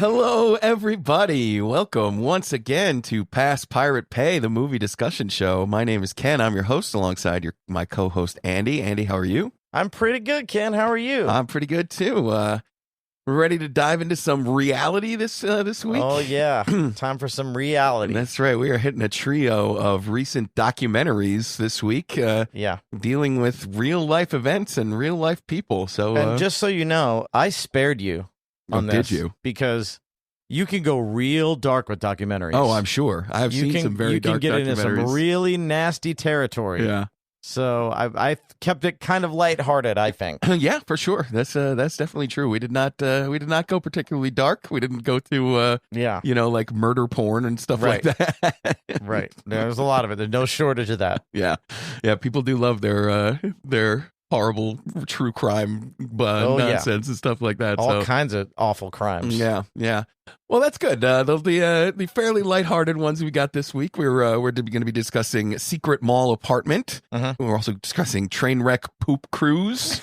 Hello, everybody. Welcome once again to Past Pirate Pay, the movie discussion show. My name is Ken. I'm your host alongside my co-host, Andy. Andy, how are you? I'm pretty good, Ken. How are you? I'm pretty good, too. We're ready to dive into some reality this week? Oh, yeah. Time for some reality. That's right. We are hitting a trio of recent documentaries this week. Dealing with real-life events and real-life people. And just so you know, I spared you on this. Did you? Because you can go real dark with documentaries. Oh, I'm sure. I've seen some very dark documentaries. You can get into some really nasty territory. Yeah. So I kept it kind of lighthearted, I think. Yeah, for sure. That's definitely true. We did not go particularly dark. We didn't go to like murder porn and stuff like that. Right. There's a lot of it. There's no shortage of that. Yeah. People do love their horrible true crime nonsense and stuff like that. All kinds of awful crimes. Yeah. Well, that's good. The fairly lighthearted ones we got this week. We're going to be discussing Secret Mall Apartment. We're also discussing Trainwreck Poop Cruise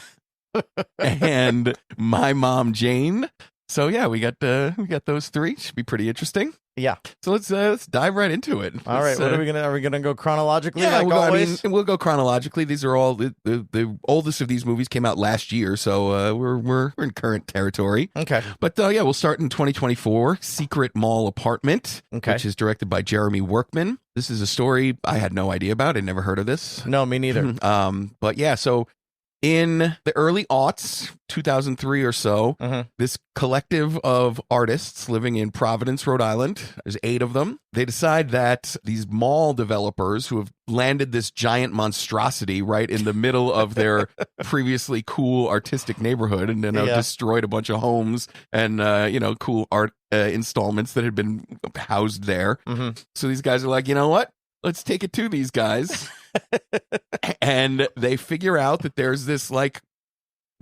and My Mom Jayne. So yeah, we got those three. Should be pretty interesting. Yeah. So let's dive right into it. All right. What are we gonna go chronologically? Yeah, always? We'll go chronologically. These are all the oldest of these movies came out last year, so we're in current territory. Okay. But we'll start in 2024. Secret Mall Apartment, which is directed by Jeremy Workman. This is a story I had no idea about. I'd never heard of this. No, me neither. But yeah, so in the early aughts, 2003 or so, this collective of artists living in Providence, Rhode Island, there's 8 of them, they decide that these mall developers who have landed this giant monstrosity right in the middle of their previously cool artistic neighborhood and destroyed a bunch of homes and, cool art installments that had been housed there. So these guys are like, you know what? Let's take it to these guys. And they figure out that there's this like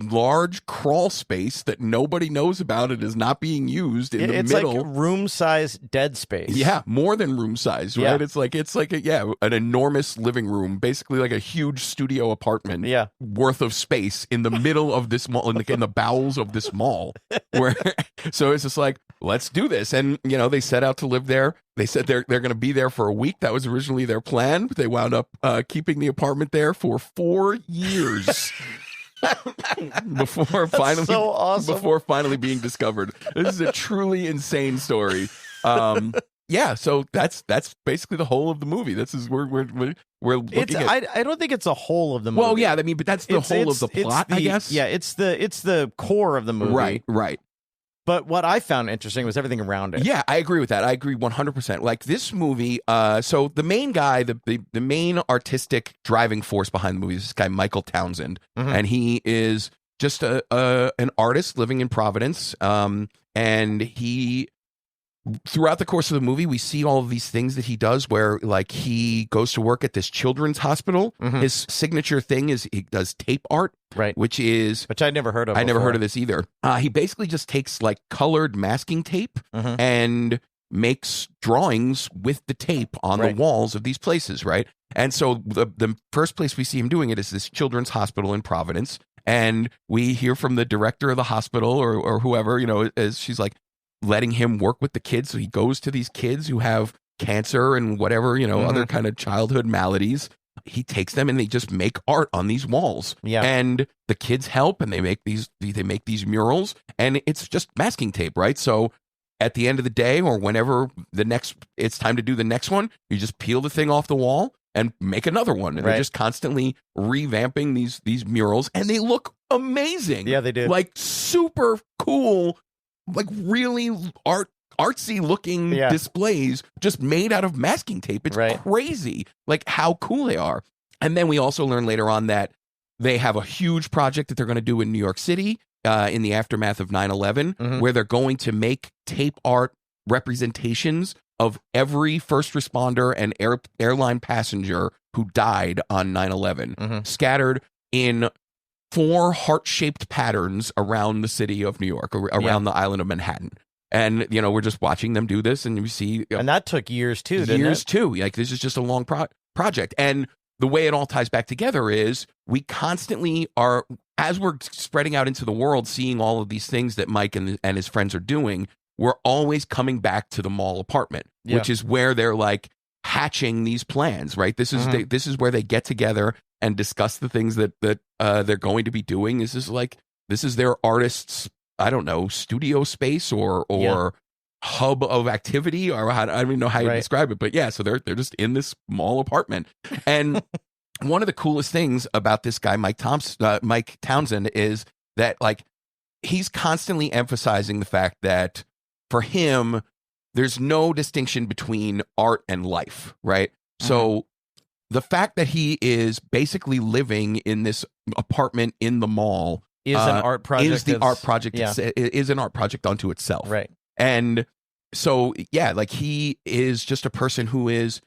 large crawl space that nobody knows about. It is not being used in the middle. It's like room size dead space. Yeah, more than room size, right? It's like an enormous living room, basically like a huge studio apartment worth of space in the middle of this mall, in the bowels of this mall. So it's just like, let's do this. And, they set out to live there. They said they're going to be there for a week. That was originally their plan. But they wound up keeping the apartment there for 4 years. Before finally being discovered. This is a truly insane story. So that's basically the whole of the movie. This is we're looking at. I don't think it's a whole of the movie. Well, yeah, I mean, but that's the whole of the plot, I guess. Yeah, it's the core of the movie. Right. But what I found interesting was everything around it. Yeah, I agree with that. I agree 100%. Like this movie, so the main guy, the main artistic driving force behind the movie is this guy, Michael Townsend. And he is just an artist living in Providence. And he, throughout the course of the movie, we see all of these things that he does where like he goes to work at this children's hospital. His signature thing is he does tape art. Right. Which I'd never heard of. I never heard of this either. He basically just takes like colored masking tape and makes drawings with the tape on the walls of these places, right? And so the first place we see him doing it is this children's hospital in Providence. And we hear from the director of the hospital or whoever, as she's like letting him work with the kids. So he goes to these kids who have cancer and whatever, other kind of childhood maladies. He takes them and they just make art on these walls. Yeah. And the kids help and they make these murals and it's just masking tape, right? So at the end of the day or whenever it's time to do the next one, you just peel the thing off the wall and make another one. And they're just constantly revamping these murals and they look amazing. Yeah, they do. Like super cool, like really artsy looking displays just made out of masking tape. It's crazy like how cool they are. And then we also learn later on that they have a huge project that they're going to do in New York City in the aftermath of 9/11 where they're going to make tape art representations of every first responder and airline passenger who died on 9/11 scattered in 4 heart-shaped patterns around the city of New York, around the island of Manhattan. And, we're just watching them do this and we see... and that took years too, didn't it? Years too. Like, this is just a long project. And the way it all ties back together is we constantly are, as we're spreading out into the world, seeing all of these things that Mike and his friends are doing, we're always coming back to the mall apartment, which is where they're like hatching these plans, right? This is this is where they get together and discuss the things that they're going to be doing. This is their artists, I don't know, studio space or hub of activity, or I don't even know how you describe it, but yeah, so they're just in this mall apartment. And one of the coolest things about this guy, Mike Townsend, is that like he's constantly emphasizing the fact that for him, there's no distinction between art and life, right? So the fact that he is basically living in this apartment in the mall is an art project. Is an art project unto itself, right? And so yeah, like he is just a person who is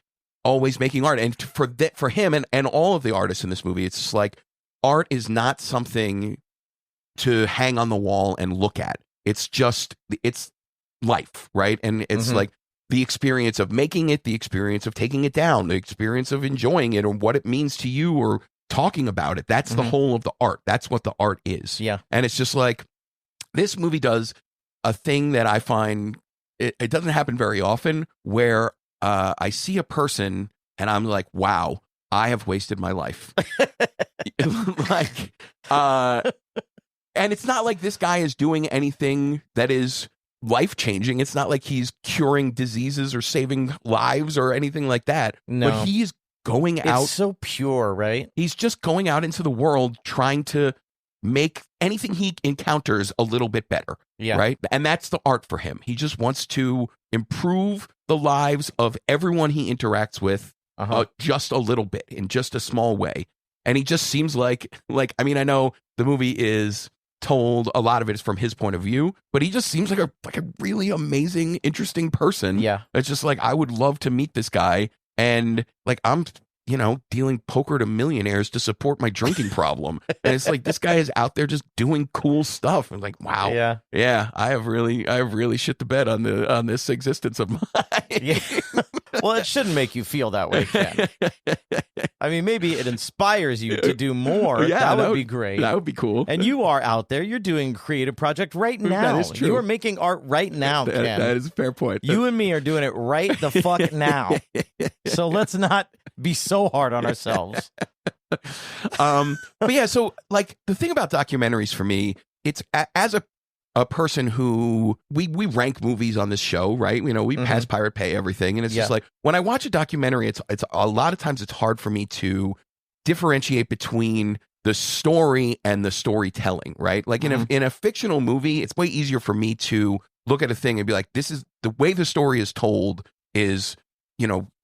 always making art, and for him and all of the artists in this movie, it's just like art is not something to hang on the wall and look at. It's life, right? And it's like the experience of making it, the experience of taking it down, the experience of enjoying it, or what it means to you, or talking about it. That's the whole of the art. That's what the art is. Yeah. And it's just like this movie does a thing that I find it doesn't happen very often, where I see a person and I'm like, wow, I have wasted my life. Like, and it's not like this guy is doing anything that is life-changing. It's not like he's curing diseases or saving lives or anything like that. No. But he's going out. It's so pure, right? He's just going out into the world trying to make anything he encounters a little bit better. Yeah. Right? And that's the art for him. He just wants to improve the lives of everyone he interacts with just a little bit, in just a small way. And he just seems like, I mean, I know the movie is told, a lot of it is from his point of view, but he just seems like a really amazing, interesting person. Yeah. It's just like, I would love to meet this guy. And like, I'm, dealing poker to millionaires to support my drinking problem. And it's like, this guy is out there just doing cool stuff. And like, wow. Yeah. I have really shit the bed on this existence of mine. Yeah. Well, it shouldn't make you feel that way, Ken. I mean, maybe it inspires you to do more. Yeah, that would be great. That would be cool. And you are out there. You're doing a creative project right now. That is true. You are making art right now, Ken. That is a fair point. You and me are doing it right the fuck now. So let's not be so hard on ourselves. But yeah, so like the thing about documentaries for me, it's as a person who we rank movies on this show, right? We pass Pirate Pay everything, and it's just like when I watch a documentary, it's a lot of times it's hard for me to differentiate between the story and the storytelling, right? Like in a fictional movie, it's way easier for me to look at a thing and be like, this is the way the story is told is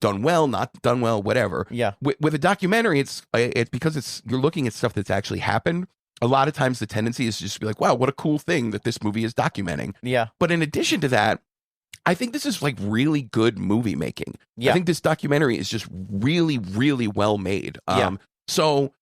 done well, not done well, whatever. Yeah. With a documentary, it's because you're looking at stuff that's actually happened. A lot of times the tendency is just to be like, wow, what a cool thing that this movie is documenting. Yeah. But in addition to that, I think this is like really good movie making. Yeah. I think this documentary is just really, really well made. Yeah. So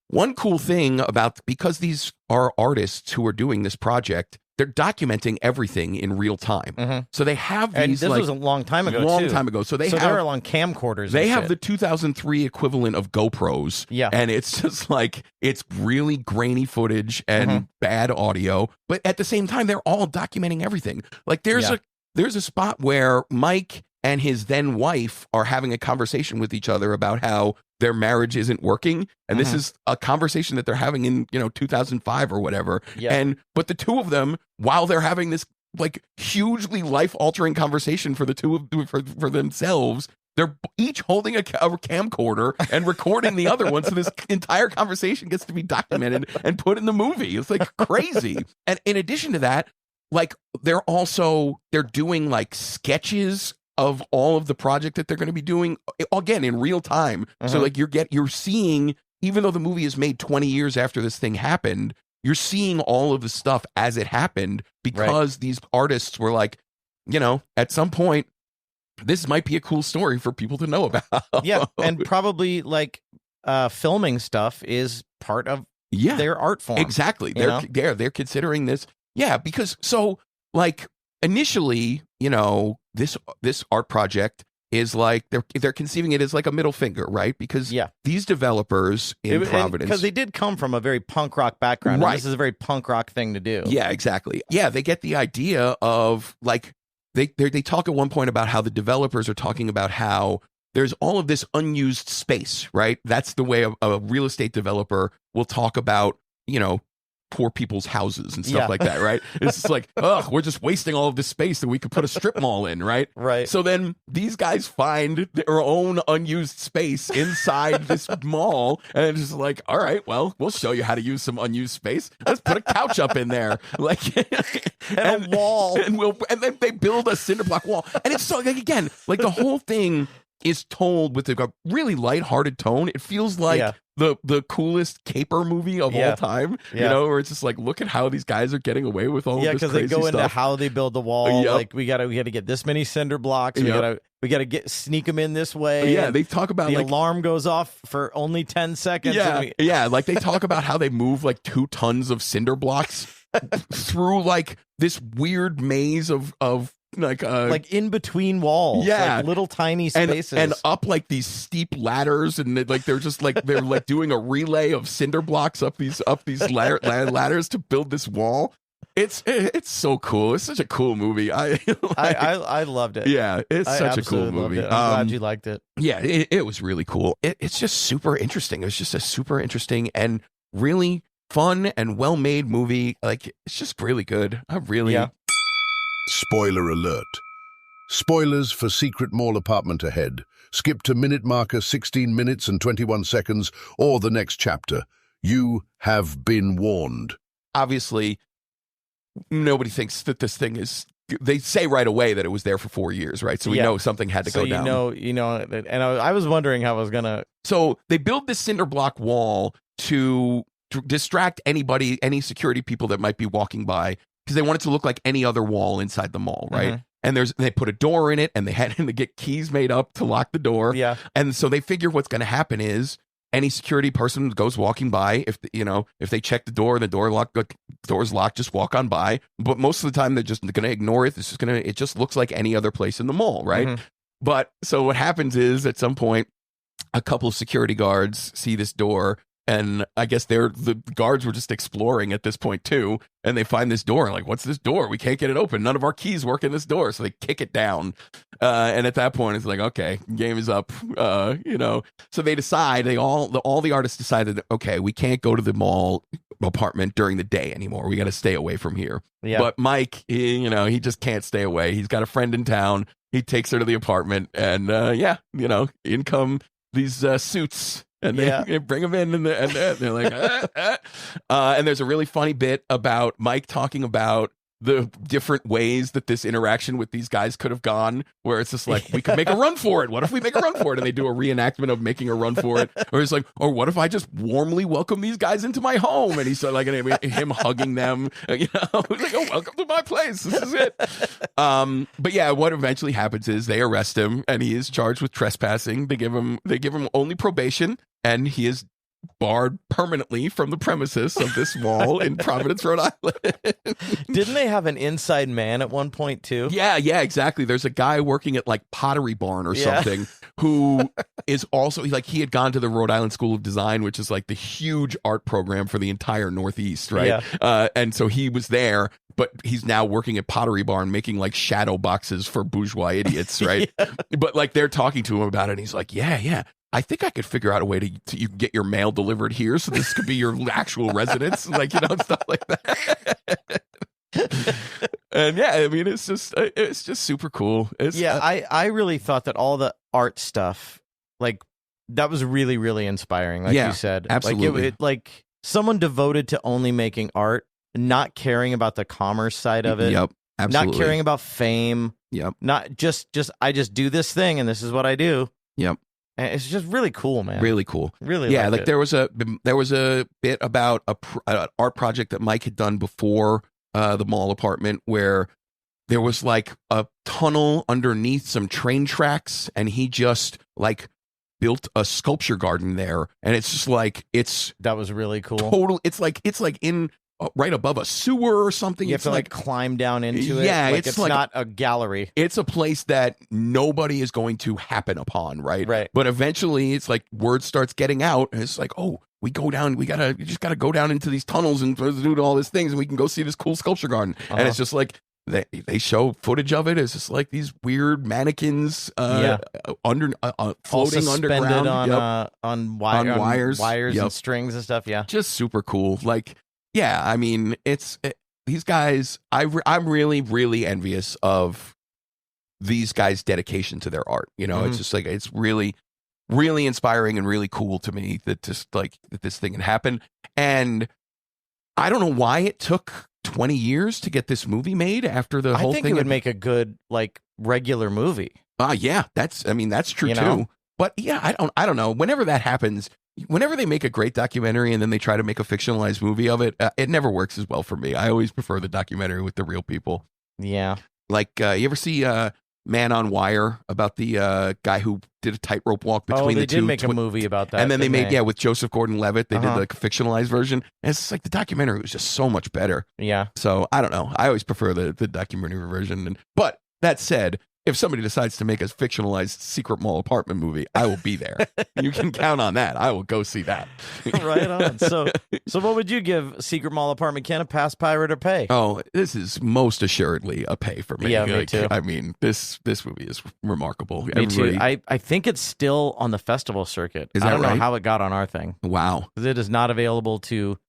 one cool thing because these are artists who are doing this project, they're documenting everything in real time. So they have these. And this was a long time ago. Time ago. So they're on camcorders. They have the 2003 equivalent of GoPros. Yeah. And it's just like, it's really grainy footage and bad audio. But at the same time, they're all documenting everything. Like there's a spot where Mike and his then wife are having a conversation with each other about how their marriage isn't working. And this is a conversation that they're having in, 2005 or whatever. Yeah. But the two of them, while they're having this like hugely life altering conversation for the two of for themselves, they're each holding a camcorder and recording the other one. So this entire conversation gets to be documented and put in the movie. It's like crazy. And in addition to that, like they're doing like sketches of all of the project that they're going to be doing, again, in real time. So like you're seeing, even though the movie is made 20 years after this thing happened, you're seeing all of the stuff as it happened because these artists were like, at some point, this might be a cool story for people to know about. Yeah. And probably like filming stuff is part of their art form. Exactly. They're considering this. Yeah. Because so like initially, this art project is like they're conceiving it as like a middle finger, right? Because these developers in Providence, because they did come from a very punk rock background, right? And this is a very punk rock thing to do. Yeah, exactly. Yeah, they get the idea of like they talk at one point about how the developers are talking about how there's all of this unused space, right? That's the way a real estate developer will talk about, you know, poor people's houses and stuff like that, right? It's just like, ugh, we're just wasting all of this space that we could put a strip mall in, right? Right. So then these guys find their own unused space inside this mall, and it's just like, all right, well, we'll show you how to use some unused space. Let's put a couch up in there, like, and a wall, and then they build a cinder block wall, and it's so like again, like the whole thing is told with a really lighthearted tone. It feels like the coolest caper movie of all time, you know, where it's just like, look at how these guys are getting away with all of this crazy stuff. Yeah, because they go into how they build the wall. Like we gotta get this many cinder blocks. We gotta sneak them in this way. Yeah, they talk about the alarm goes off for only 10 seconds. Yeah, like they talk about how they move like 2 tons of cinder blocks through like this weird maze of like in between walls, like little tiny spaces, and up like these steep ladders, and like they're like doing a relay of cinder blocks up these ladders to build this wall. It's so cool. It's such a cool movie. I loved it. Yeah, it's such a cool movie. I'm glad you liked it. Yeah, it was really cool. It's just super interesting. It was just a super interesting and really fun and well made movie. Like it's just really good. Spoiler alert. Spoilers for Secret Mall Apartment ahead. Skip to minute marker 16 minutes and 21 seconds or the next chapter. You have been warned. Obviously, nobody thinks that this thing is... They say right away that it was there for 4 years, right? So we know something had to go down. You know, and I was wondering how I was going to... So they build this cinder block wall to distract any security people that might be walking by, because they want it to look like any other wall inside the mall, right? And they put a door in it, and they had to get keys made up to lock the door. Yeah. And so they figure what's going to happen is any security person goes walking by, if they check the door and the door's locked, just walk on by. But most of the time they're just going to ignore it. It just looks like any other place in the mall, right? But so what happens is at some point a couple of security guards see this door. And I guess the guards were just exploring at this point too, and they find this door. Like, what's this door? We can't get it open. None of our keys work in this door, so they kick it down. And at that point, it's like, okay, game is up. So they decide. All the artists decided, okay, we can't go to the mall apartment during the day anymore. We got to stay away from here. Yeah. But Mike, he just can't stay away. He's got a friend in town. He takes her to the apartment, and in come these suits. And they bring them in, and they're like, and there's a really funny bit about Mike talking about the different ways that this interaction with these guys could have gone, where it's just like, we could make a run for it. What if we make a run for it? And they do a reenactment of making a run for it. Or it's like, or what if I just warmly welcome these guys into my home? And he's like, him hugging them, he's like, oh, welcome to my place. This is it. But yeah, what eventually happens is they arrest him, and he is charged with trespassing. They give him only probation, and he is barred permanently from the premises of this mall in Providence, Rhode Island. Didn't they have an inside man at one point too? Yeah, exactly. There's a guy working at like Pottery Barn or something who is also like, he had gone to the Rhode Island School of Design, which is like the huge art program for the entire Northeast, right? Yeah. And so he was there, but he's now working at Pottery Barn making like shadow boxes for bourgeois idiots, right? But like they're talking to him about it, and he's like, yeah. I think I could figure out a way to you can get your mail delivered here, so this could be your actual residence, like, stuff like that. And yeah, I mean, it's just super cool. I really thought that all the art stuff, like, that was really, really inspiring. Like you said, absolutely. Like someone devoted to only making art, not caring about the commerce side of it. Yep, absolutely. Not caring about fame. Yep. Not just I just do this thing and this is what I do. Yep. And it's just really cool, man. Really cool. Really, yeah. Like there was a bit about an art project that Mike had done before the mall apartment, where there was like a tunnel underneath some train tracks, and he just like built a sculpture garden there, and it's just like that was really cool. Total. It's like in right above a sewer or something. You have to like climb down into it. Yeah, it's like, not a gallery. It's a place that nobody is going to happen upon, right? Right. But eventually, it's like word starts getting out, and it's like, oh, we just gotta go down into these tunnels and do all these things, and we can go see this cool sculpture garden. And it's just like they show footage of it. It's just like these weird mannequins floating underground on wires and strings and stuff. Yeah, just super cool. Like, yeah, I mean, these guys. I'm really, really envious of these guys' dedication to their art. You know, it's just like it's really, really inspiring and really cool to me that this thing had happened. And I don't know why it took 20 years to get this movie made after the whole thing. I think it would make a good like regular movie. Yeah, that's true you too. know? But yeah, I don't know. Whenever that happens, whenever they make a great documentary and then they try to make a fictionalized movie of it, it never works as well for me. I always prefer the documentary with the real people. Yeah. Like, you ever see Man on Wire about the guy who did a tightrope walk between the two? They did make a movie about that. And then they made, with Joseph Gordon-Levitt, they did like a fictionalized version. And it's like the documentary was just so much better. Yeah. So I don't know. I always prefer the documentary version. But that said, if somebody decides to make a fictionalized secret mall apartment movie, I will be there. You can count on that. I will go see that. Right on. So what would you give Secret Mall Apartment? Can a pass, pirate, or pay? Oh, this is most assuredly a pay for me. Yeah, me too. I mean, this movie is remarkable. Me too. I think it's still on the festival circuit. Is that I don't right? know how it got on our thing. Wow. It is not available to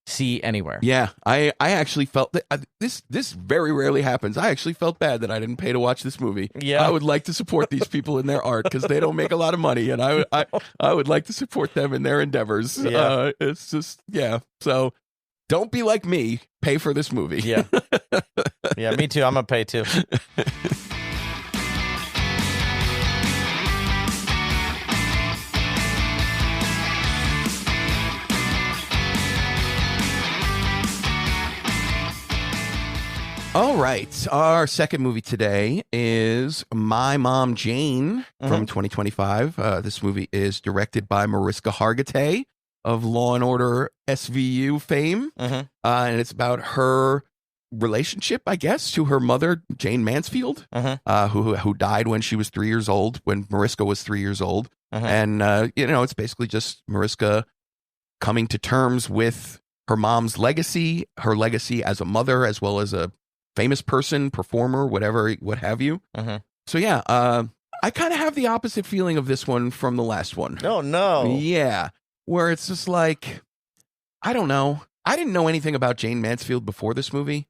see anywhere. Yeah, I actually felt that this very rarely happens. I actually felt bad that I didn't pay to watch this movie. Yeah, I would like to support these people in their art because they don't make a lot of money, and I would like to support them in their endeavors. Yeah. It's just So don't be like me. Pay for this movie. Yeah, yeah, me too. I'm gonna pay too. All right. Our second movie today is My Mom Jayne from 2025. This movie is directed by Mariska Hargitay of Law and Order SVU fame. And it's about her relationship, I guess, to her mother, Jayne Mansfield, who died when she was 3 years old, when Mariska was 3 years old. And, it's basically just Mariska coming to terms with her mom's legacy, her legacy as a mother, as well as a famous person, performer, whatever, what have you. So yeah, I kind of have the opposite feeling of this one from the last one. Oh no. Yeah, where it's just like, I don't know. I didn't know anything about Jayne Mansfield before this movie.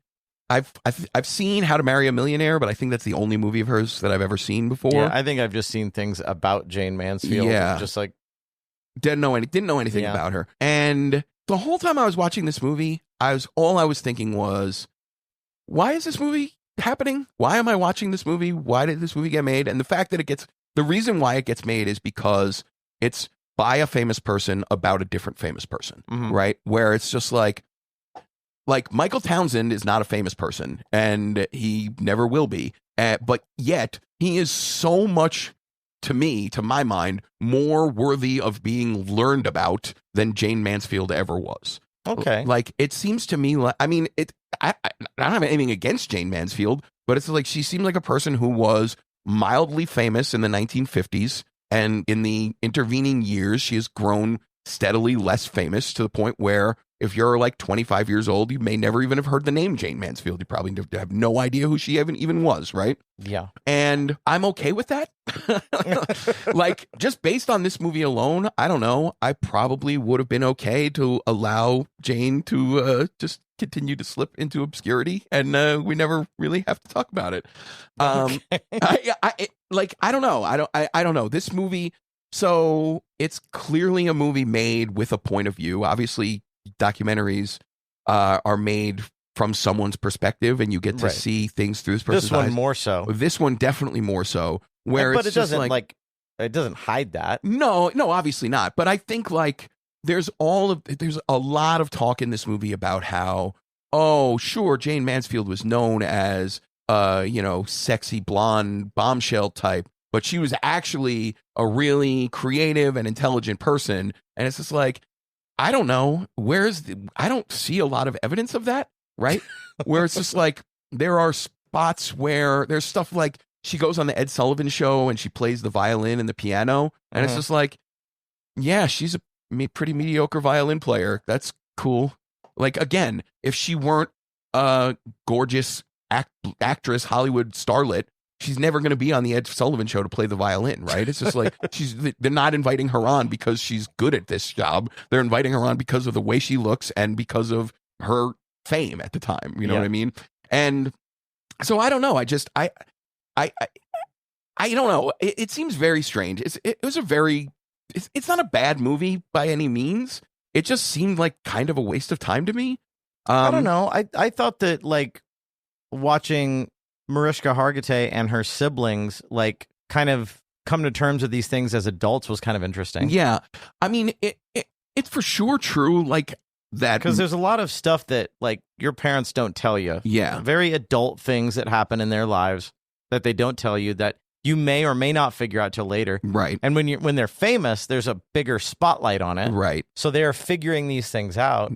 I've seen How to Marry a Millionaire, but I think that's the only movie of hers that I've ever seen before. Yeah, I think I've just seen things about Jayne Mansfield. Yeah, just like didn't know anything about her. And the whole time I was watching this movie, all I was thinking was, why is this movie happening? Why am I watching this movie? Why did this movie get made? And the reason why it gets made is because it's by a famous person about a different famous person, right? Where it's just like Michael Townsend is not a famous person, and he never will be. But yet he is so much, to my mind, more worthy of being learned about than Jayne Mansfield ever was. Okay. Like, it seems to me like, I mean, I don't have anything against Jayne Mansfield, but it's like she seemed like a person who was mildly famous in the 1950s, and in the intervening years, she has grown steadily less famous to the point where if you're like 25 years old, you may never even have heard the name Jayne Mansfield. You probably have no idea who she even was, right? Yeah. And I'm okay with that. Like, just based on this movie alone, I don't know. I probably would have been okay to allow Jayne to just continue to slip into obscurity, and we never really have to talk about it. I don't know. I don't know. This movie, so it's clearly a movie made with a point of view. Obviously, documentaries are made from someone's perspective, and you get to see things through this person's eyes. This one more so. This one definitely more so. But it doesn't it doesn't hide that. No, obviously not. But I think there's a lot of talk in this movie about how, oh, sure, Jayne Mansfield was known as sexy blonde bombshell type, but she was actually a really creative and intelligent person. And it's just like, I don't know. I don't see a lot of evidence of that, right? Where it's just like there are spots where there's stuff like she goes on the Ed Sullivan show and she plays the violin and the piano. And it's just like, yeah, she's a pretty mediocre violin player. That's cool. Like, again, if she weren't a gorgeous actress, Hollywood starlet, she's never going to be on the Ed Sullivan show to play the violin, right? It's just like they're not inviting her on because she's good at this job. They're inviting her on because of the way she looks and because of her fame at the time. You know what I mean? And so I don't know. I don't know. It seems very strange. It's not a bad movie by any means. It just seemed like kind of a waste of time to me. I don't know. I thought that like watching Mariska Hargitay and her siblings like kind of come to terms with these things as adults was kind of interesting. Yeah. I mean, it's for sure true like that. Because there's a lot of stuff that like your parents don't tell you. Yeah. Very adult things that happen in their lives that they don't tell you that you may or may not figure out till later. Right. And when they're famous, there's a bigger spotlight on it. Right. So they're figuring these things out.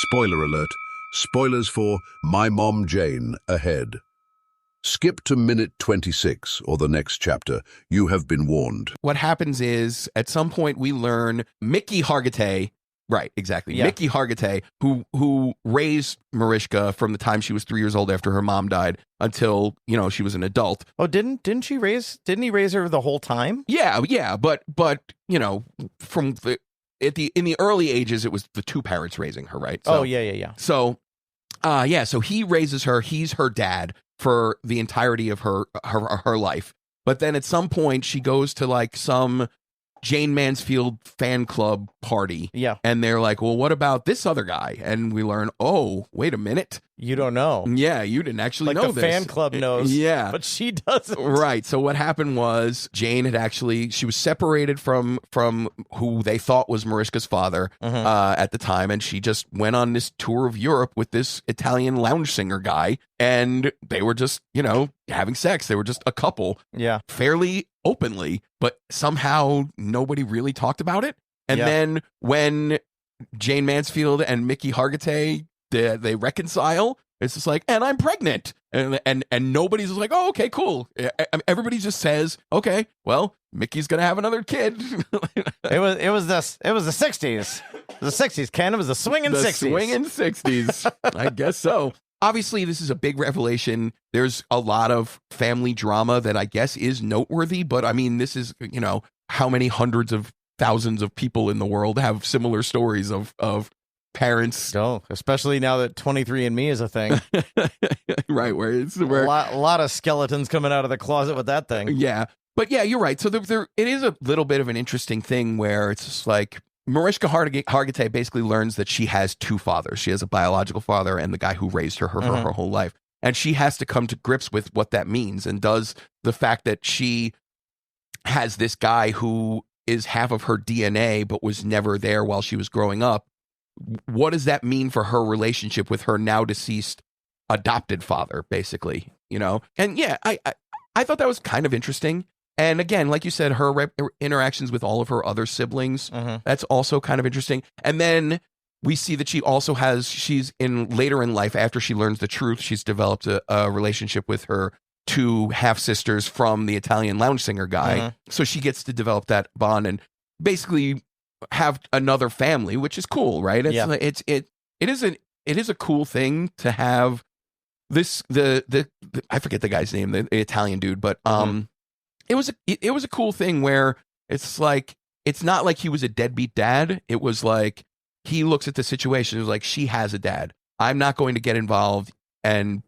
Spoiler alert. Spoilers for My Mom Jayne ahead. Skip to minute 26 or the next chapter. You have been warned. What happens is at some point we learn Mickey Hargitay, right, exactly. Yeah. Mickey Hargitay, who raised Mariska from the time she was 3 years old after her mom died until, she was an adult. Oh, didn't he raise her the whole time? Yeah, but from in the early ages it was the two parents raising her, right? So, yeah. So so he raises her, he's her dad for the entirety of her life. But then at some point she goes to like some Jane Mansfield fan club party. Yeah. And they're like, well, what about this other guy? And we learn, oh, wait a minute. You don't know. Yeah, you didn't actually know this. Like the fan club knows. Yeah. But she doesn't. Right. So what happened was Jane she was separated from who they thought was Mariska's father at the time. And she just went on this tour of Europe with this Italian lounge singer guy. And they were just, having sex. They were just a couple. Yeah. Fairly openly, but somehow nobody really talked about it. And then when Jane Mansfield and Mickey Hargitay they reconcile, it's just like, and I'm pregnant, and nobody's like, oh, okay, cool. Everybody just says, okay, well, Mickey's gonna have another kid. It was the 60s. The 60s, Ken. It was the swinging 60s. Swinging 60s. I guess so. Obviously, this is a big revelation. There's a lot of family drama that I guess is noteworthy, but I mean, this is, how many hundreds of thousands of people in the world have similar stories of parents. Oh, especially now that 23andMe is a thing. Right, where a lot of skeletons coming out of the closet with that thing. Yeah. But yeah, you're right. So there it is a little bit of an interesting thing where it's just like Mariska Hargitay basically learns that she has two fathers. She has a biological father and the guy who raised her her whole life. And she has to come to grips with what that means. And does the fact that she has this guy who is half of her DNA but was never there while she was growing up, what does that mean for her relationship with her now deceased adopted father, basically, And yeah, I thought that was kind of interesting. And again, like you said, her interactions with all of her other siblings, that's also kind of interesting. And then we see that she's later in life, after she learns the truth, she's developed a relationship with her two half-sisters from the Italian lounge singer guy. So she gets to develop that bond and basically have another family, which is cool, right? It is a cool thing to have this, the I forget the guy's name, the Italian dude, but it was a cool thing where it's like, it's not like he was a deadbeat dad. It was like, he looks at the situation. It was like, she has a dad. I'm not going to get involved and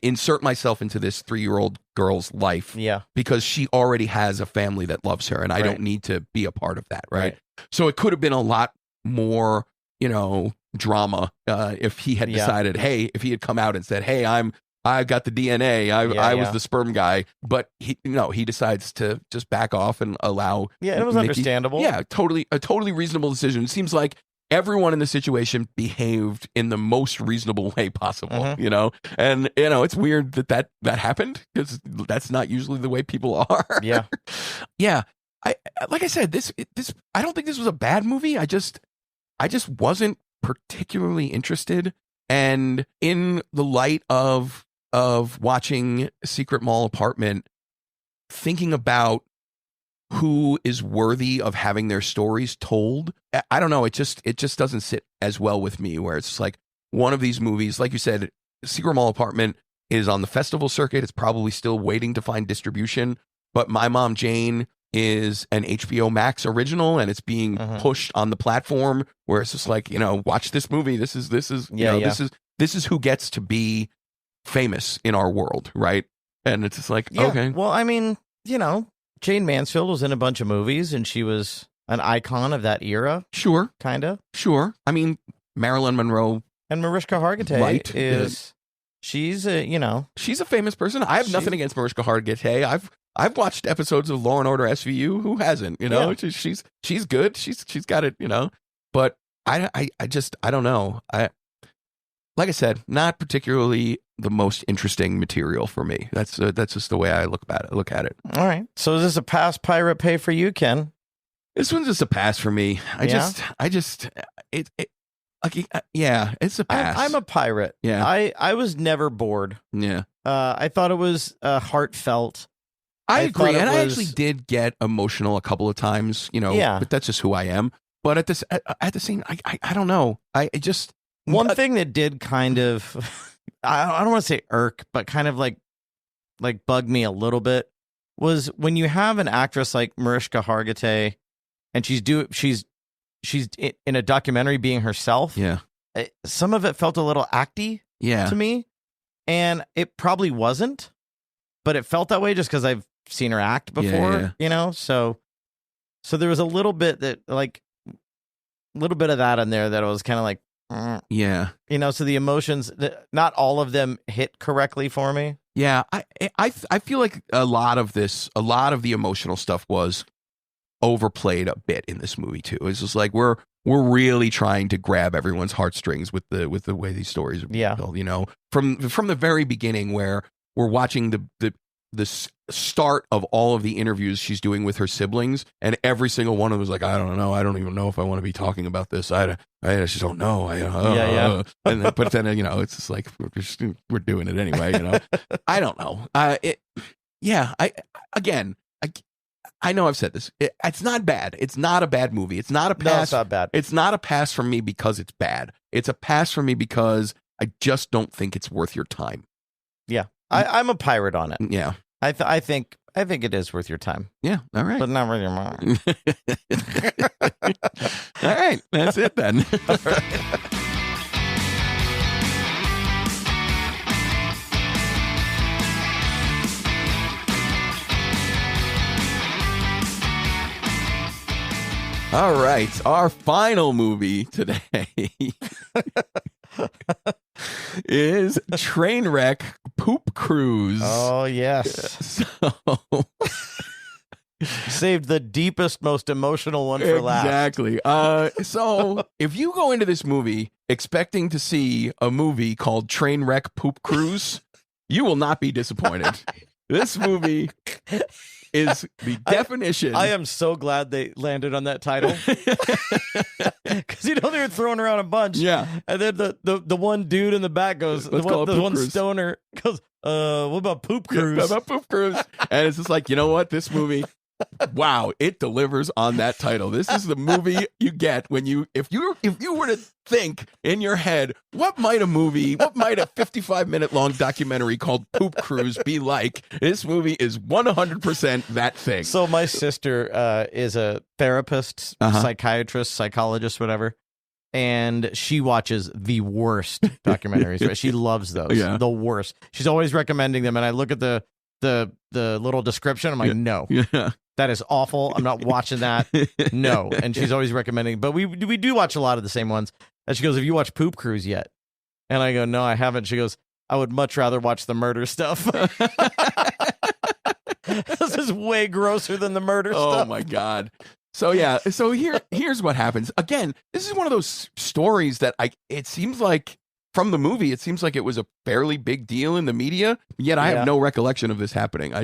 insert myself into this 3-year-old girl's life. Yeah. Because she already has a family that loves her and I don't need to be a part of that. Right. So it could have been a lot more, drama if he had decided, hey, if he had come out and said, hey, I got the DNA. I was the sperm guy, but he decides to just back off and allow. Yeah, it was Mickey. Understandable. Yeah, a totally reasonable decision. It seems like everyone in the situation behaved in the most reasonable way possible, and it's weird that happened because that's not usually the way people are. Yeah. Yeah. Like I said, this I don't think this was a bad movie. I just wasn't particularly interested. And in the light of watching Secret Mall Apartment, thinking about who is worthy of having their stories told, I don't know, it just doesn't sit as well with me, where it's like one of these movies, like you said, Secret Mall Apartment is on the festival circuit. It's probably still waiting to find distribution, but My Mom Jayne is an HBO Max original, and it's being pushed on the platform where it's just like, watch this movie. This is this is who gets to be famous in our world, right? And it's just like, okay. Well, I mean, Jane Mansfield was in a bunch of movies, and she was an icon of that era. Sure. Kind of. Sure. I mean, Marilyn Monroe. And Mariska Hargitay she's a, she's a famous person. I have nothing against Mariska Hargitay. I've watched episodes of Law and Order SVU. Who hasn't? She's good. She's got it, But I don't know. Like I said, not particularly the most interesting material for me. That's just the way I look at it. All right. So is this a pass pirate pay for you, Ken? This one's just a pass for me. It's a pass. I'm a pirate. Yeah. I was never bored. Yeah. I thought it was heartfelt. I agree, and I actually did get emotional a couple of times, but that's just who I am. But at the same, I don't know. One thing that did kind of, I don't want to say irk, but kind of like bug me a little bit was when you have an actress like Mariska Hargitay, and she's in a documentary being herself. Yeah. Some of it felt a little acty to me, and it probably wasn't, but it felt that way just because I've seen her act before, so there was a little bit of that in there that I was kind of like, so the emotions, not all of them hit correctly for me. Yeah. I feel like a lot of the emotional stuff was overplayed a bit in this movie too. It's just like we're really trying to grab everyone's heartstrings with the way these stories are built, from the very beginning, where we're watching the start of all of the interviews she's doing with her siblings, and every single one of them was like, I don't know, I don't even know if I want to be talking about this. I just don't know. And then, but then it's just like we're doing it anyway. I don't know. I know I've said this. It's not bad. It's not a bad movie. It's not a pass. No, it's not bad. It's not a pass from me because it's bad. It's a pass from me because I just don't think it's worth your time. Yeah. I'm a pirate on it. Yeah. I think it is worth your time. Yeah. All right. But not really mine. All right. That's it then. All right. All right, our final movie today is Trainwreck Poop Cruise. Oh, yes. So saved the deepest, most emotional one for last. Exactly. So if you go into this movie expecting to see a movie called Trainwreck Poop Cruise, you will not be disappointed. This movie is the definition. I am so glad they landed on that title. Because they were throwing around a bunch. Yeah. And then the one dude in the back goes, the one stoner goes, what about Poop Cruise? Yeah, about Poop Cruise. And it's just like, you know what? This movie, wow, it delivers on that title. This is the movie you get when if you were to think in your head, what might a 55-minute long documentary called Poop Cruise be like? This movie is 100% that thing. So my sister is a therapist, psychiatrist, psychologist, whatever. And she watches the worst documentaries. Right? She loves those. Yeah. The worst. She's always recommending them. And I look at the little description. I'm like, no. Yeah. That is awful. I'm not watching that. No. And she's always recommending. But we do watch a lot of the same ones. And she goes, have you watched Poop Cruise yet? And I go, no, I haven't. She goes, I would much rather watch the murder stuff. This is way grosser than the murder stuff. Oh, my God. So, yeah. So here's what happens. Again, this is one of those stories that it seems like from the movie, it seems like it was a fairly big deal in the media. Yet I have no recollection of this happening.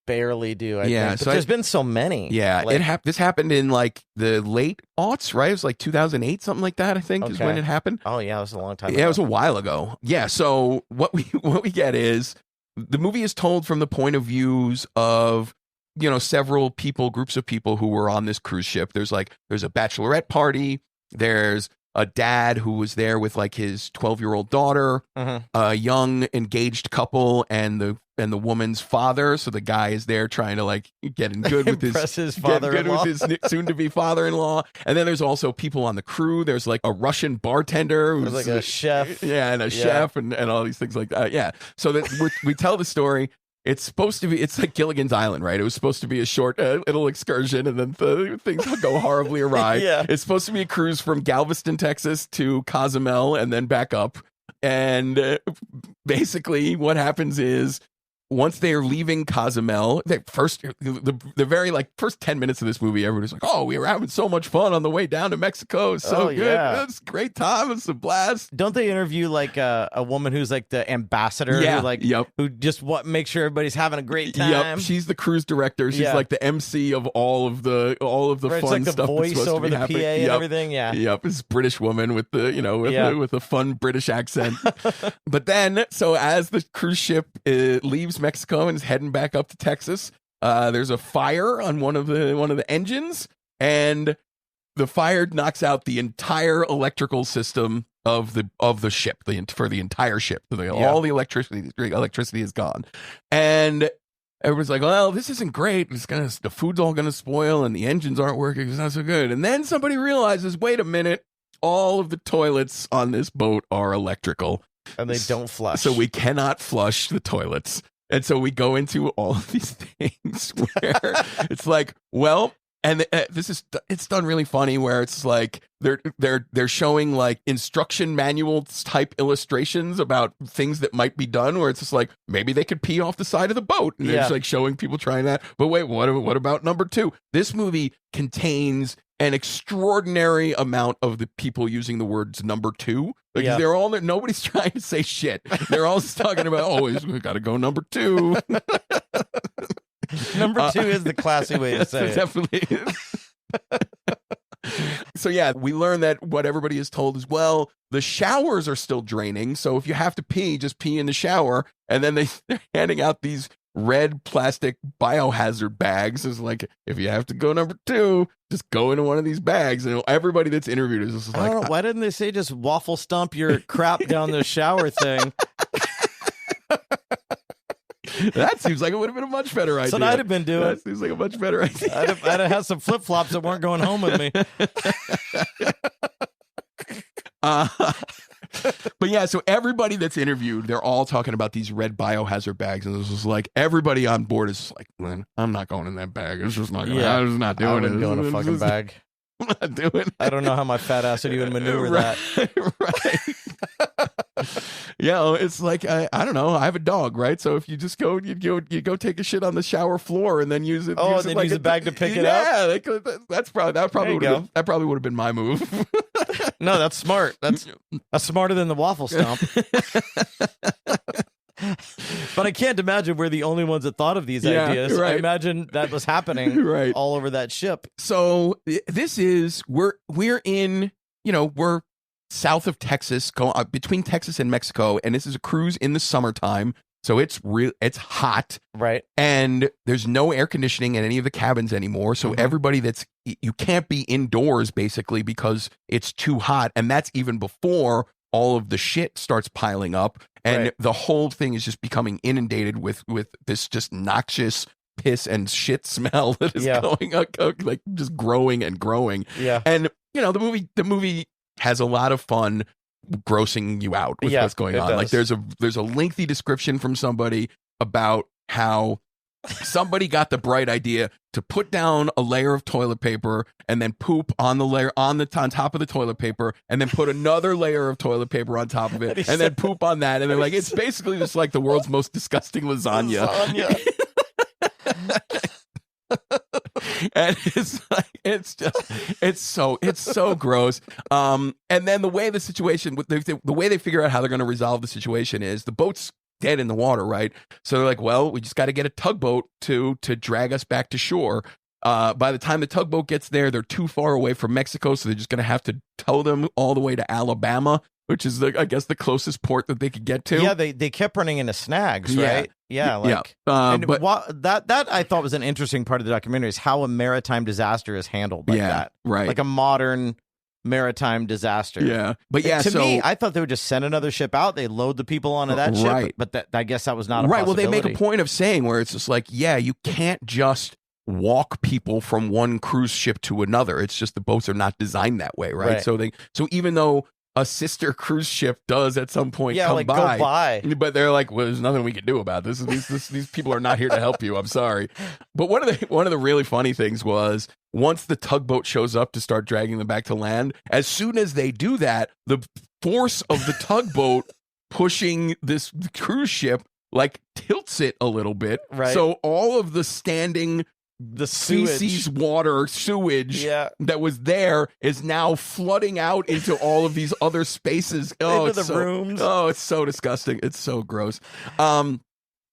barely do. I Yeah, think. But so there's been so many. Yeah, Like, this happened in like the late aughts, right? It was like 2008, something like that, I think, is when it happened. Oh yeah, it was a long time ago. Yeah, it was a while ago. Yeah, so what we get is the movie is told from the point of views of, you know, several people, groups of people who were on this cruise ship. There's a bachelorette party. There's a dad who was there with like his 12-year-old daughter, a young engaged couple, and the woman's father. So the guy is there trying to like get in good with his father-in-law. with his soon-to-be father-in-law. And then there's also people on the crew. There's like a Russian bartender who's like a chef. Yeah, and a chef and all these things like that. Yeah. So that we tell the story. It's supposed to be, it's like Gilligan's Island, right? It was supposed to be a short little excursion, and then things go horribly awry. Yeah. It's supposed to be a cruise from Galveston, Texas to Cozumel and then back up. And basically what happens is, once they are leaving Cozumel, the very like first 10 minutes of this movie, everybody's like, "Oh, we were having so much fun on the way down to Mexico. It's so good. Yeah. It's a great time. It's a blast." Don't they interview like a woman who's like the ambassador? Yeah, who just make sure everybody's having a great time. Yep, she's the cruise director. She's like the MC of all of the right, fun it's like stuff. The voice that's supposed over to be the happening. PA and everything. Yeah. Yep, this British woman with the with a fun British accent. But then, so as the cruise ship leaves Mexico and is heading back up to Texas, there's a fire on one of the engines, and the fire knocks out the entire electrical system of the ship, for the entire ship. All the electricity is gone, and everyone's like, "Well, this isn't great. The food's all gonna spoil, and the engines aren't working. It's not so good." And then somebody realizes, wait a minute, all of the toilets on this boat are electrical, and they don't flush, so we cannot flush the toilets. And so we go into all of these things where it's like, well, and it's done really funny, where it's like they're showing like instruction manual type illustrations about things that might be done, where it's just like, maybe they could pee off the side of the boat, and it's like showing people trying that. But wait, what about number 2? This movie contains an extraordinary amount of the people using the words number 2. Like they're all there. Nobody's trying to say shit. They're all just talking about, oh, we got to go number 2. Number 2 is the classy way to say it. Definitely is. So yeah, we learn that what everybody is told is, well, the showers are still draining. So if you have to pee, just pee in the shower. And then they're handing out these red plastic biohazard bags. Is like, if you have to go number 2, just go into one of these bags. And everybody that's interviewed is just like, I don't know, why didn't they say just waffle stomp your crap down the shower thing? That seems like it would have been a much better idea. That's what I'd have been doing. That seems like a much better idea. I'd have had some flip flops that weren't going home with me. But yeah, so everybody that's interviewed, they're all talking about these red biohazard bags, and this is like, everybody on board is like, "Man, I'm not going in that bag. It's just not. I'm just not doing it. Go in a fucking bag. I'm not doing it. I don't know how my fat ass would even maneuver that. Right. Yeah, it's like, I don't know. I have a dog, right? So if you just go take a shit on the shower floor and then use it. Oh, use and then like use a bag to pick it up. Yeah, that probably would have been my move. No, that's smart. That's smarter than the waffle stomp. But I can't imagine we're the only ones that thought of these ideas. Right. I imagine that was happening all over that ship. So this is, we're in, we're south of Texas, between Texas and Mexico, and this is a cruise in the summertime. So it's hot. Right. And there's no air conditioning in any of the cabins anymore. So everybody you can't be indoors basically because it's too hot. And that's even before all of the shit starts piling up. And the whole thing is just becoming inundated with this just noxious piss and shit smell that is going like just growing and growing. Yeah. And the movie has a lot of fun grossing you out with what's going on. Like there's a lengthy description from somebody about how somebody got the bright idea to put down a layer of toilet paper and then poop on the layer on top of the toilet paper, and then put another layer of toilet paper on top of it, and then poop on that, and they're like, it's basically just like the world's most disgusting lasagna. And it's so gross. And then the way the situation, the way they figure out how they're going to resolve the situation is the boat's dead in the water, right? So they're like, well, we just got to get a tugboat to drag us back to shore. By the time the tugboat gets there, they're too far away from Mexico, so they're just going to have to tow them all the way to Alabama, which is, I guess, the closest port that they could get to. Yeah, they kept running into snags, right? Yeah, but that I thought was an interesting part of the documentary is how a maritime disaster is handled like that. Right. Like a modern maritime disaster. Yeah. But to me, I thought they would just send another ship out. They load the people onto that ship, but I guess that was not a possibility. Well, they make a point of saying where it's just like, yeah, you can't just walk people from one cruise ship to another. It's just the boats are not designed that way, right? So even though a sister cruise ship does at some point go by, but they're like, well, there's nothing we can do about this. These people are not here to help you. I'm sorry. But one of the really funny things was once the tugboat shows up to start dragging them back to land, as soon as they do that, the force of the tugboat pushing this cruise ship like tilts it a little bit. Right. So all of the standing feces, water, sewage that was there is now flooding out into all of these other spaces. Into the rooms. Oh, it's so disgusting. It's so gross. And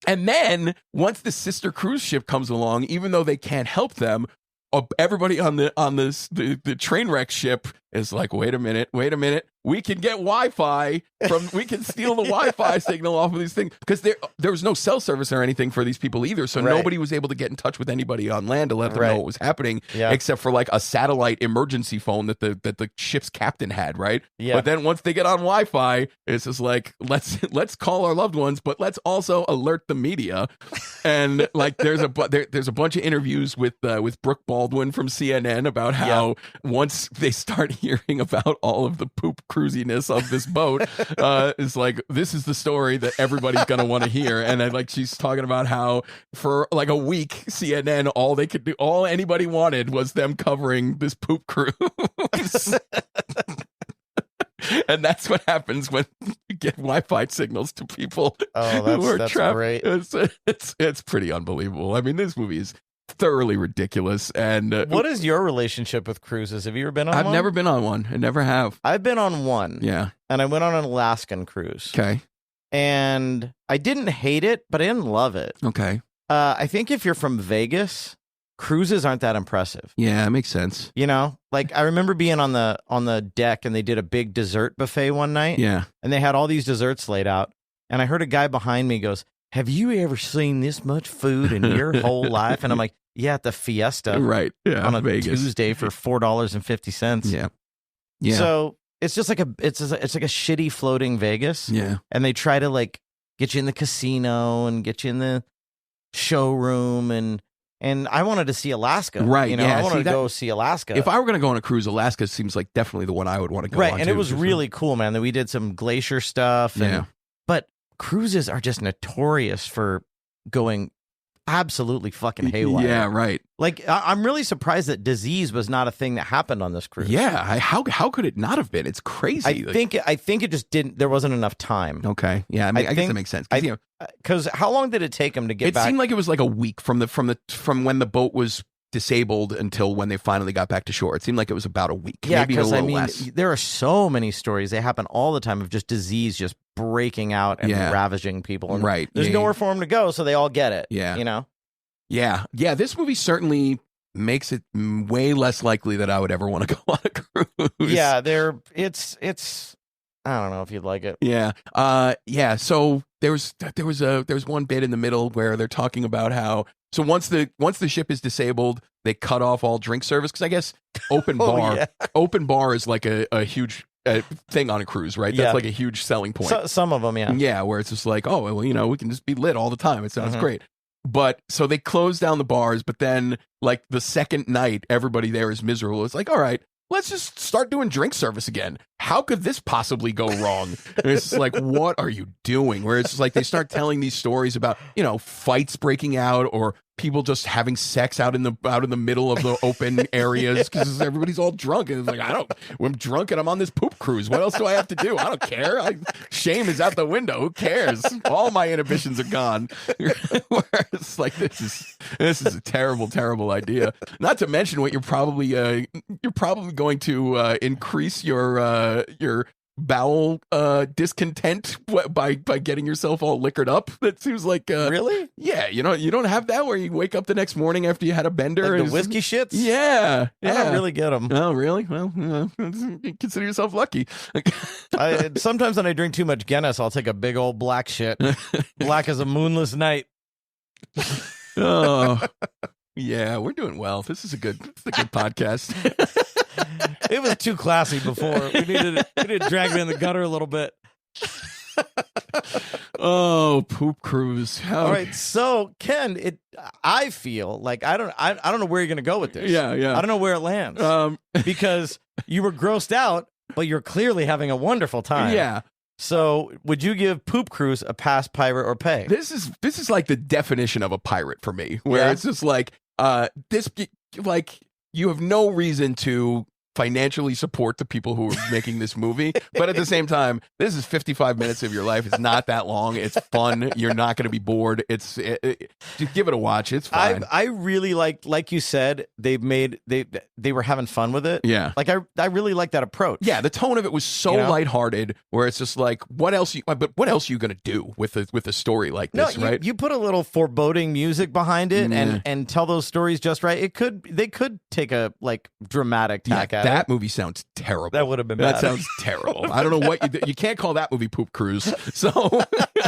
then once the sister cruise ship comes along, even though they can't help them, everybody on the Trainwreck ship is like, wait a minute. We can get Wi-Fi we can steal the Wi-Fi signal off of these things, because there was no cell service or anything for these people either. So nobody was able to get in touch with anybody on land to let them know what was happening, except for like a satellite emergency phone that the ship's captain had, right? Yeah. But then once they get on Wi-Fi, it's just like, let's call our loved ones, but let's also alert the media. And like there's a bunch of interviews with Brooke Baldwin from CNN about how once they start hearing about all of the poop cruisiness of this boat, it's like, this is the story that everybody's gonna want to hear. And then like she's talking about how for like a week CNN, all anybody wanted was them covering this poop cruise. And that's what happens when you get Wi-Fi signals to people who are trapped. Great. It's pretty unbelievable. I mean, this movie is thoroughly ridiculous. And what is your relationship with cruises? Have you ever been on one? I've never been on one. I never have. I've been on one. Yeah. And I went on an Alaskan cruise. Okay. And I didn't hate it, but I didn't love it. Okay. I think if you're from Vegas, cruises aren't that impressive. Yeah, it makes sense. You know, like I remember being on the deck and they did a big dessert buffet one night. Yeah. And they had all these desserts laid out. And I heard a guy behind me goes, "Have you ever seen this much food in your whole life?" And I'm like, yeah, at the Fiesta. Right. Yeah. On a Vegas. Tuesday for $4.50. Yeah. Yeah. So it's just like it's like a shitty floating Vegas. Yeah. And they try to like get you in the casino and get you in the showroom and I wanted to see Alaska. Right. You know, yeah. I wanted to go see Alaska. If I were going to go on a cruise, Alaska seems like definitely the one I would want to go on. Right. And it was really cool, man. That we did some glacier stuff. But cruises are just notorious for going absolutely fucking haywire. Yeah, right. Like I'm really surprised that disease was not a thing that happened on this cruise. Yeah, how could it not have been? It's crazy. I think it just didn't. There wasn't enough time. Okay, yeah, I guess that makes sense. Because how long did it take them to get back? It seemed like it was like a week from when the boat was disabled until when they finally got back to shore. It seemed like it was about a week. Yeah, maybe a little less. There are so many stories. They happen all the time of just disease just breaking out and ravaging people. And there's nowhere for them to go, so they all get it. Yeah, you know. Yeah. This movie certainly makes it way less likely that I would ever want to go on a cruise. Yeah, it's. I don't know if you'd like it. Yeah. So there was one bit in the middle where they're talking about how once the ship is disabled, they cut off all drink service, because I guess open bar is like a huge thing on a cruise, right? That's like a huge selling point. Some of them, yeah. Yeah, where it's just like, oh, well, you know, we can just be lit all the time. It sounds great. But so they close down the bars, but then like the second night, everybody there is miserable. It's like, all right, let's just start doing drink service again. How could this possibly go wrong? And it's just like, what are you doing? Where it's just like they start telling these stories about, you know, fights breaking out or people just having sex out in the middle of the open areas because everybody's all drunk. And it's like, I'm drunk and I'm on this poop cruise. What else do I have to do? I don't care. Shame is out the window. Who cares? All my inhibitions are gone. Whereas like this is a terrible, terrible idea. Not to mention what you're probably going to increase your bowel discontent by getting yourself all liquored up? That seems like really? Yeah, you don't have that where you wake up the next morning after you had a bender. Like the whiskey shits? Yeah. I don't really get them. Oh, really? Well, consider yourself lucky. Sometimes when I drink too much Guinness, I'll take a big old black shit. Black as a moonless night. Oh, yeah, we're doing well. This is a good podcast. It was too classy before. We needed to drag me in the gutter a little bit. Oh, poop cruise. All right, so Ken, I feel like I don't know where you're gonna go with this. Yeah. I don't know where it lands. Because you were grossed out, but you're clearly having a wonderful time. Yeah. So, would you give Poop Cruise a pass, pirate, or pay? This is like the definition of a pirate for me, where it's just like you have no reason to financially support the people who are making this movie, but at the same time, this is 55 minutes of your life. It's not that long. It's fun. You're not going to be bored. Just give it a watch. It's fine. I really like you said, they were having fun with it. Yeah. Like I really like that approach. Yeah, the tone of it was so lighthearted, where it's just like, what else are you going to do with a story like this, right? You put a little foreboding music behind it and tell those stories just right. They could take a like dramatic tack at it. That movie sounds terrible. That would have been bad. That sounds terrible. I don't know what you can't call that movie Poop Cruise. So,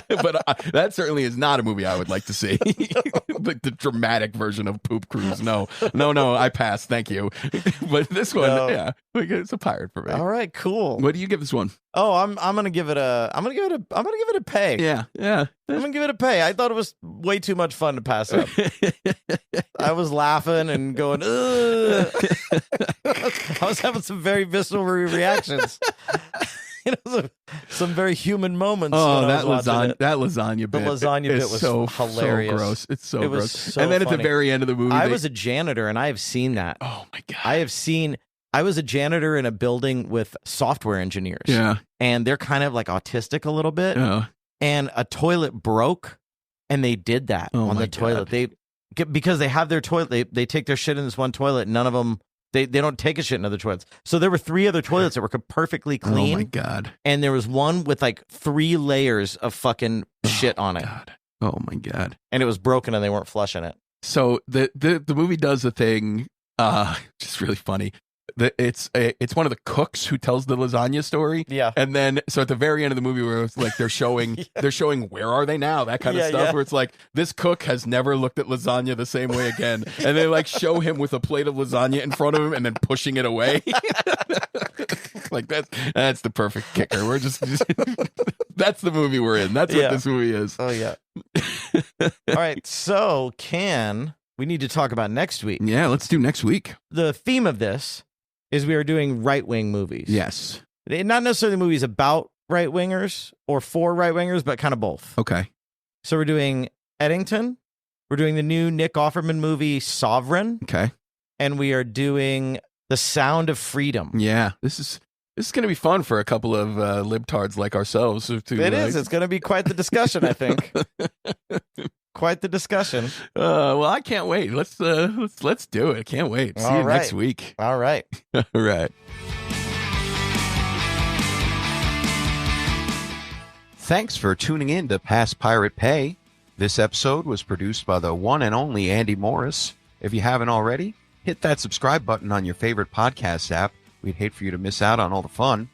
but that certainly is not a movie I would like to see. Like the dramatic version of Poop Cruise. No, I pass. Thank you. But this one, it's a pirate for me. All right, cool. What do you give this one? Oh, I'm gonna give it a pay. Yeah. I'm gonna give it a pay. I thought it was way too much fun to pass up. I was laughing and going, ugh. I was having some very visceral reactions. Some very human moments. Oh, that lasagna bit. The lasagna bit was so hilarious. So gross. It's so gross. So and then funny. At the very end of the movie, I was a janitor, and I have seen that. Oh my God! I was a janitor in a building with software engineers. Yeah, and they're kind of like autistic a little bit. Yeah. And a toilet broke, and they did that on the toilet. Because they have their toilet, they take their shit in this one toilet. None of them. They don't take a shit in other toilets. So there were 3 other toilets that were perfectly clean. Oh my God. And there was one with like 3 layers of fucking shit on it. God. Oh my God. And it was broken and they weren't flushing it. So the movie does a thing, just really funny. It's one of the cooks who tells the lasagna story. Yeah. And then so at the very end of the movie where it's like they're showing where are they now? That kind of stuff where it's like this cook has never looked at lasagna the same way again. And they like show him with a plate of lasagna in front of him and then pushing it away. Like that's the perfect kicker. We're just that's the movie we're in. That's what this movie is. Oh yeah. All right. So we need to talk about next week. Yeah, let's do next week. The theme of this is we are doing right-wing movies. Yes. Not necessarily movies about right-wingers or for right-wingers, but kind of both. Okay. So we're doing Eddington. We're doing the new Nick Offerman movie, Sovereign. Okay. And we are doing The Sound of Freedom. Yeah. This is going to be fun for a couple of libtards like ourselves. It is. It's going to be quite the discussion, I think. Quite the discussion. Well, I can't wait. Let's do it. Can't wait. See you next week. All right. All right. Thanks for tuning in to Pass Pirate Pay. This episode was produced by the one and only Andy Morris. If you haven't already, hit that subscribe button on your favorite podcast app. We'd hate for you to miss out on all the fun.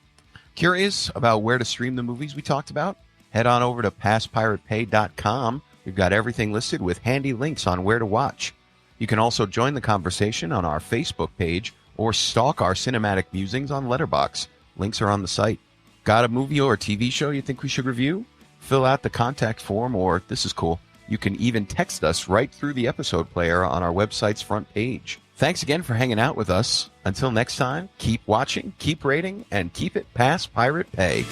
Curious about where to stream the movies we talked about? Head on over to passpiratepay.com. We've got everything listed with handy links on where to watch. You can also join the conversation on our Facebook page or stalk our cinematic musings on Letterboxd. Links are on the site. Got a movie or TV show you think we should review? Fill out the contact form, or this is cool, you can even text us right through the episode player on our website's front page. Thanks again for hanging out with us. Until next time, keep watching, keep rating, and keep it past Pirate Pay.